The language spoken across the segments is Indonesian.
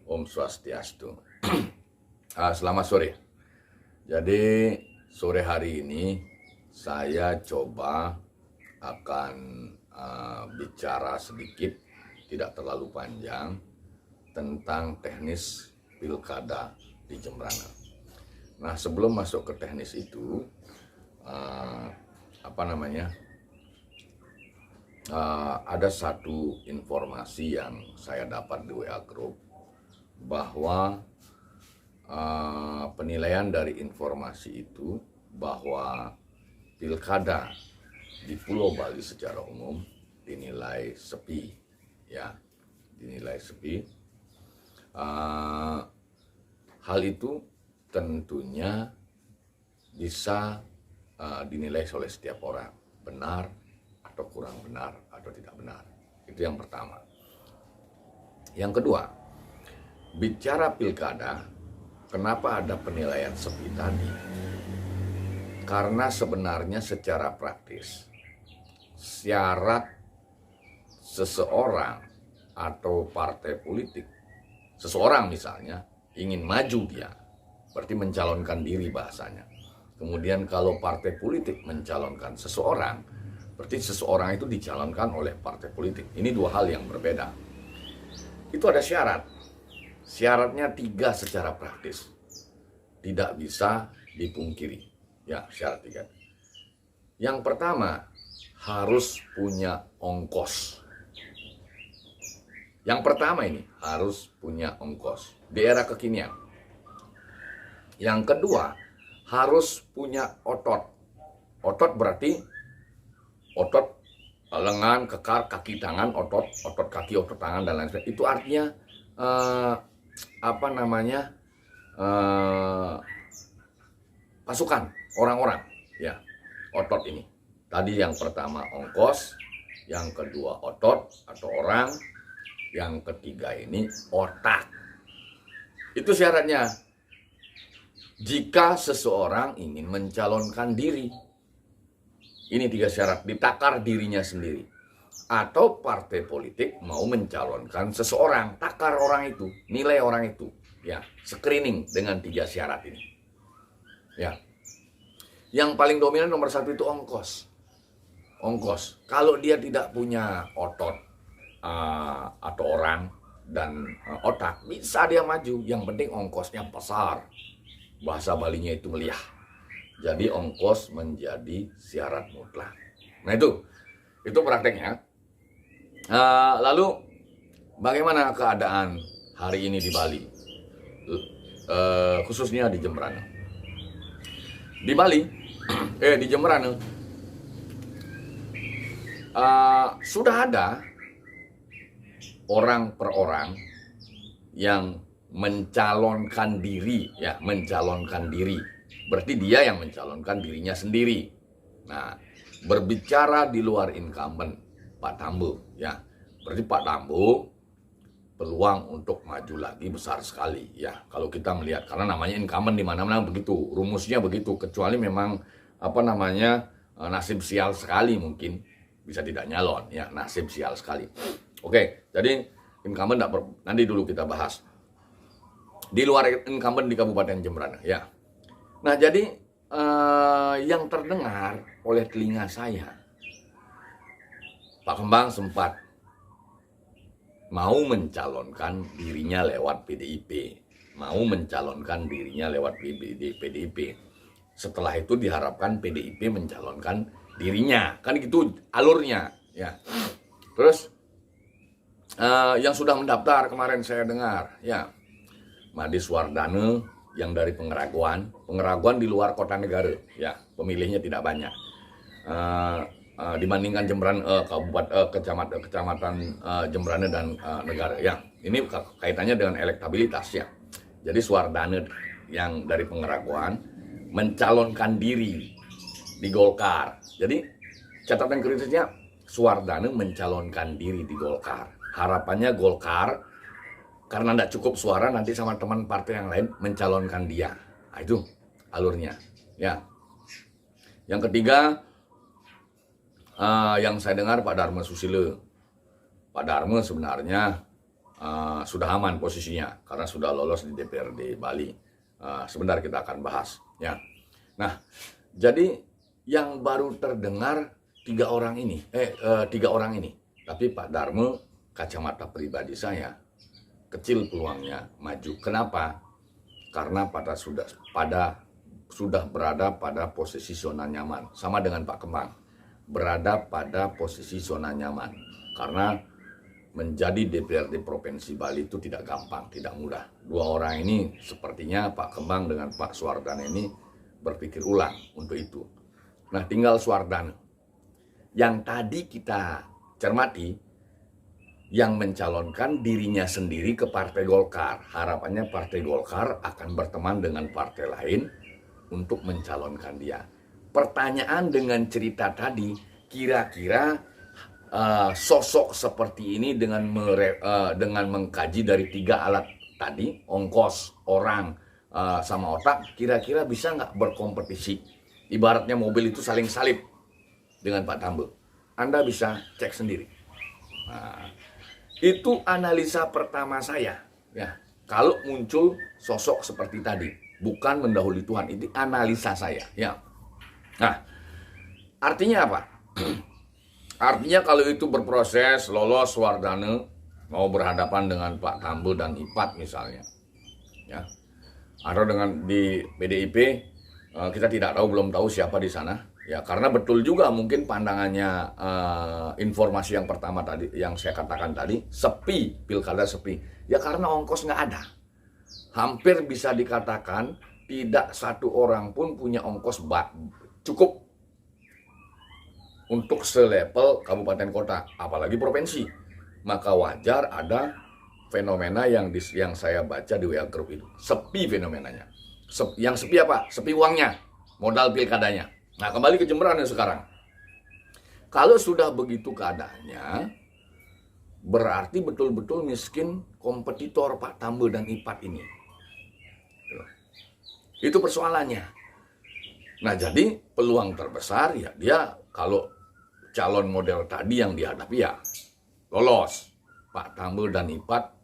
Om Swastiastu. Selamat sore. Jadi sore hari ini saya coba akan bicara sedikit, tidak terlalu panjang, tentang teknis pilkada di Jembrana. Nah, sebelum masuk ke teknis itu, ada satu informasi yang saya dapat di WA Group bahwa penilaian dari informasi itu bahwa pilkada di Pulau Bali secara umum dinilai sepi, ya, dinilai sepi. Hal itu tentunya bisa dinilai oleh setiap orang, benar atau kurang benar atau tidak benar. Itu yang pertama. Yang kedua, bicara pilkada, kenapa ada penilaian sepi tadi? Karena sebenarnya secara praktis, syarat seseorang atau partai politik, seseorang misalnya ingin maju dia, berarti mencalonkan diri bahasanya. Kemudian kalau partai politik mencalonkan seseorang, berarti seseorang itu dicalonkan oleh partai politik. Ini dua hal yang berbeda. Itu ada syarat. Syaratnya 3 secara praktis. Tidak bisa dipungkiri. Ya, syarat 3. Yang pertama, harus punya ongkos. Yang pertama ini, harus punya ongkos. Di era kekinian. Yang kedua, harus punya otot. Otot berarti otot lengan, kekar, kaki, tangan, otot kaki, otot tangan, dan lain sebagainya. Itu artinya pasukan, orang-orang, ya, otot ini. Tadi yang pertama ongkos, yang kedua otot atau orang, yang ketiga ini otak. Itu syaratnya. Jika seseorang ingin mencalonkan diri, ini 3 syarat, ditakar dirinya sendiri. Atau partai politik mau mencalonkan seseorang, takar orang itu, nilai orang itu, ya, screening dengan 3 syarat ini. Ya. Yang paling dominan nomor 1 itu ongkos. Ongkos. Kalau dia tidak punya otot atau orang dan otak, bisa dia maju. Yang penting ongkosnya besar. Bahasa Balinya itu meliah. Jadi ongkos menjadi syarat mutlak. Nah itu prakteknya. Lalu bagaimana keadaan hari ini di Bali, khususnya di Jembrana? Di Bali, di Jembrana, sudah ada orang per orang yang mencalonkan diri, ya, mencalonkan diri. Berarti dia yang mencalonkan dirinya sendiri. Nah, berbicara di luar incumbent, Pak Tambo, ya. Berarti Pak Tambo peluang untuk maju lagi besar sekali, ya. Kalau kita melihat, karena namanya incumbent di mana-mana begitu, rumusnya begitu. Kecuali memang nasib sial sekali, mungkin bisa tidak nyalon, ya, nasib sial sekali. Oke, jadi incumbent nanti dulu kita bahas. Di luar incumbent di Kabupaten Jembrana, ya. Nah, jadi yang terdengar oleh telinga saya, Pak Kembang sempat mau mencalonkan dirinya lewat PDIP. Mau mencalonkan dirinya lewat PDIP. Setelah itu diharapkan PDIP mencalonkan dirinya. Kan gitu alurnya, ya. Terus yang sudah mendaftar kemarin saya dengar, ya, Madi Swardane yang dari Pengeraguan di luar kota negara, ya, pemilihnya tidak banyak dibandingkan Jembrana, kecamatan Jembrana dan negara, ya. Ini kaitannya dengan elektabilitas, ya. Jadi Swardane yang dari Pengeraguan mencalonkan diri di Golkar. Jadi catatan kritisnya, Swardane mencalonkan diri di Golkar. Harapannya Golkar karena tidak cukup suara nanti sama teman partai yang lain mencalonkan dia. Nah, itu alurnya, ya. Yang ketiga, yang saya dengar Pak Darma Susilo. Pak Darma sebenarnya sudah aman posisinya karena sudah lolos di DPRD Bali. Sebentar kita akan bahas ya. Nah, jadi yang baru terdengar tiga orang ini, tapi Pak Darmo, kacamata pribadi saya, kecil peluangnya maju. Kenapa? Karena sudah berada pada posisi zona nyaman, sama dengan Pak Kemang, berada pada posisi zona nyaman. Karena menjadi DPRD Provinsi Bali itu tidak gampang, tidak mudah. Dua orang ini sepertinya Pak Kemang dengan Pak Suardana ini berpikir ulang untuk itu. Nah, tinggal Suardana. Yang tadi kita cermati, yang mencalonkan dirinya sendiri ke Partai Golkar. Harapannya Partai Golkar akan berteman dengan partai lain untuk mencalonkan dia. Pertanyaan dengan cerita tadi, kira-kira sosok seperti ini dengan mengkaji dari tiga alat tadi, ongkos, orang, sama otak, kira-kira bisa nggak berkompetisi? Ibaratnya mobil itu saling salib dengan Pak Tambo. Anda bisa cek sendiri. Nah, itu analisa pertama saya. Ya, kalau muncul sosok seperti tadi, bukan mendahului Tuhan, itu analisa saya. Ya. Nah, artinya apa? Artinya kalau itu berproses, lolos Suardana, mau berhadapan dengan Pak Tambo dan Ipat misalnya, ya, atau dengan di PDIP, kita tidak tahu, belum tahu siapa di sana. Ya, karena betul juga mungkin pandangannya informasi yang pertama tadi, yang saya katakan tadi, sepi, pilkada sepi. Ya karena ongkos nggak ada. Hampir bisa dikatakan tidak satu orang pun punya ongkos cukup untuk selevel kabupaten kota, apalagi provinsi. Maka wajar ada fenomena yang saya baca di WA Group itu. Sepi fenomenanya. Yang sepi apa? Sepi uangnya, modal pilkadanya. Nah, kembali ke Jembrana sekarang. Kalau sudah begitu keadaannya, berarti betul-betul miskin kompetitor Pak Tambo dan Ipat ini. Itu persoalannya. Nah, jadi peluang terbesar ya dia kalau calon model tadi yang dihadapi ya lolos. Pak Tambo dan Ipat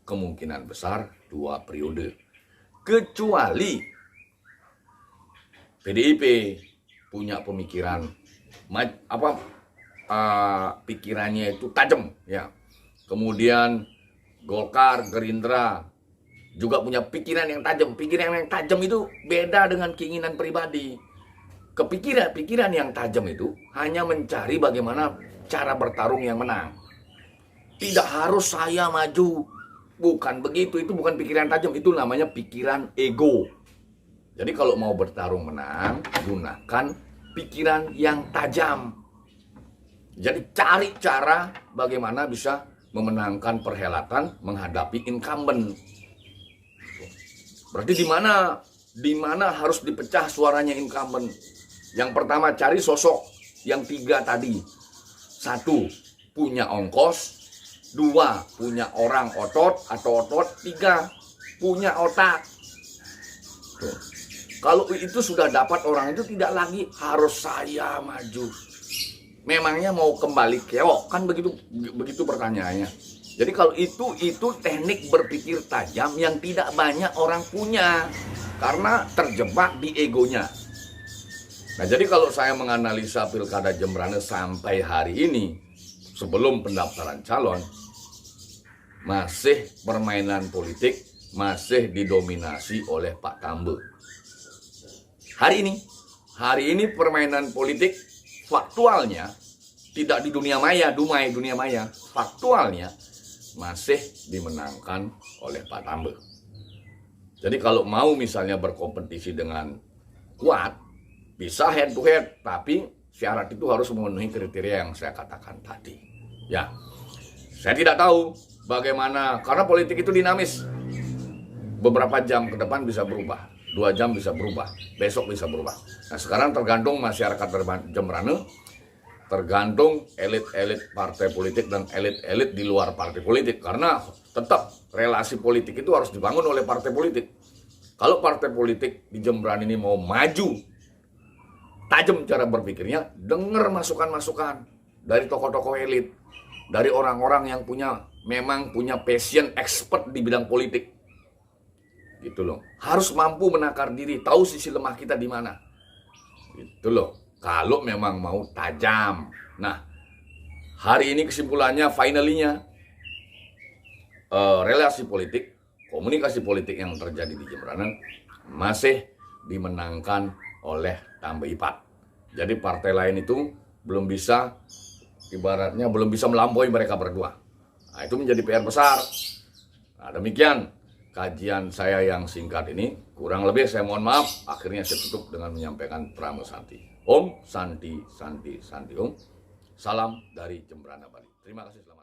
kemungkinan besar 2 periode. Kecuali PDIP punya pemikiran pikirannya itu tajam ya. Kemudian Golkar, Gerindra juga punya pikiran yang tajam. Pikiran yang tajam itu beda dengan keinginan pribadi. Pikiran yang tajam itu hanya mencari bagaimana cara bertarung yang menang. Tidak harus saya maju. Bukan begitu, itu bukan pikiran tajam, itu namanya pikiran ego. Jadi kalau mau bertarung menang, gunakan pikiran yang tajam. Jadi cari cara bagaimana bisa memenangkan perhelatan menghadapi incumbent. Berarti di mana harus dipecah suaranya incumbent. Yang pertama cari sosok yang 3 tadi. 1, punya ongkos. 2, punya orang otot atau otot. 3, punya otak. Tuh. Kalau itu sudah dapat orang itu tidak lagi harus saya maju. Memangnya mau kembali keok? Kan begitu pertanyaannya. Jadi kalau itu teknik berpikir tajam yang tidak banyak orang punya karena terjebak di egonya. Nah, jadi kalau saya menganalisa Pilkada Jembrana sampai hari ini sebelum pendaftaran calon, masih permainan politik masih didominasi oleh Pak Tambo. Hari ini permainan politik faktualnya tidak di dunia maya, dunia maya, faktualnya masih dimenangkan oleh Pak Tambo. Jadi kalau mau misalnya berkompetisi dengan kuat, bisa head to head, tapi syarat itu harus memenuhi kriteria yang saya katakan tadi. Ya, saya tidak tahu bagaimana, karena politik itu dinamis. Beberapa jam ke depan bisa berubah. 2 jam bisa berubah, besok bisa berubah. Nah sekarang tergantung masyarakat Jembrana, tergantung elit-elit partai politik dan elit-elit di luar partai politik. Karena tetap relasi politik itu harus dibangun oleh partai politik. Kalau partai politik di Jembrana ini mau maju, tajam cara berpikirnya, dengar masukan-masukan dari tokoh-tokoh elit, dari orang-orang yang punya memang punya passion expert di bidang politik. Gitu loh. Harus mampu menakar diri, tahu sisi lemah kita di mana. Gitu loh. Kalau memang mau tajam. Nah, hari ini kesimpulannya, finally-nya, relasi politik, komunikasi politik yang terjadi di Jembrana masih dimenangkan oleh Tambe Ipat. Jadi partai lain itu belum bisa, ibaratnya belum bisa melampaui mereka berdua. Nah, itu menjadi PR besar. Nah, demikian kajian saya yang singkat ini. Kurang lebih saya mohon maaf. Akhirnya saya tutup dengan menyampaikan Pramo Santi. Om Santi Santi Santi Om. Salam dari Jembrana Bali. Terima kasih. Selamat.